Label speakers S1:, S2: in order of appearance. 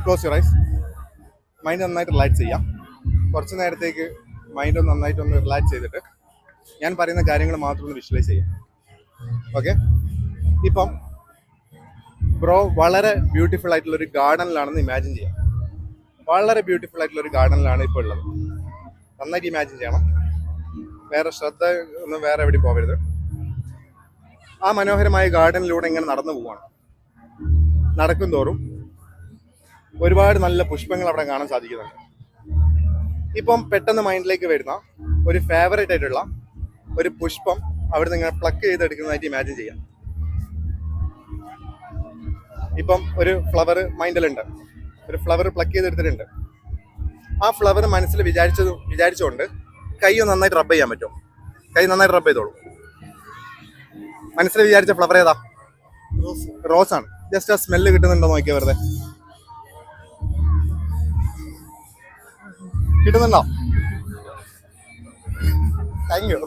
S1: Close your eyes. Mind നന്നായിട്ട് relax ചെയ്യാം. കുറച്ച് നേരത്തേക്ക് മൈൻഡ് നന്നായിട്ടൊന്ന് റിലാക്സ് ചെയ്തിട്ട് ഞാൻ പറയുന്ന കാര്യങ്ങൾ മാത്രം ഒന്ന് വിഷ്വലൈസ് ചെയ്യാം. ഓക്കെ, ഇപ്പം ബ്രോ വളരെ ബ്യൂട്ടിഫുൾ ആയിട്ടുള്ള ഒരു ഗാർഡനിലാണെന്ന് ഇമാജിൻ ചെയ്യാം. വളരെ ബ്യൂട്ടിഫുൾ ആയിട്ടുള്ള ഒരു ഗാർഡനിലാണ് ഇപ്പോൾ ഉള്ളത്. നന്നായിട്ട് ഇമാജിൻ ചെയ്യണം. വേറെ ശ്രദ്ധ ഒന്നും വേറെ എവിടെയും പോകരുത്. ആ മനോഹരമായ ഗാർഡനിലൂടെ ഇങ്ങനെ നടന്നു പോവാണ്. നടക്കും തോറും ഒരുപാട് നല്ല പുഷ്പങ്ങൾ അവിടെ കാണാൻ സാധിക്കുന്നുണ്ട്. ഇപ്പം പെട്ടെന്ന് മൈൻഡിലേക്ക് വരുന്ന ഒരു ഫേവറേറ്റ് ആയിട്ടുള്ള ഒരു പുഷ്പം അവിടെ നിന്ന് ഇങ്ങനെ പ്ലക്ക് ചെയ്തെടുക്കുന്നതായിട്ട് ഇമാജിൻ ചെയ്യാം. ഇപ്പം ഒരു ഫ്ലവർ മൈൻഡിലുണ്ട്, ഒരു ഫ്ലവർ പ്ലക്ക് ചെയ്തെടുത്തിട്ടുണ്ട്. ആ ഫ്ലവർ മനസ്സിൽ വിചാരിച്ചുകൊണ്ട് കൈ നന്നായിട്ട് റബ്ബ് ചെയ്യാൻ പറ്റും. കൈ നന്നായിട്ട് റബ്ബ് ചെയ്തോളൂ. മനസ്സിൽ വിചാരിച്ച ഫ്ലവർ ഏതാ? റോസ് ആണ്. ജസ്റ്റ് ആ സ്മെല്ല് കിട്ടുന്നുണ്ടോ നോക്കിയാൽ വെറുതെ. കിട്ടുന്നുണ്ടോ? Thank you.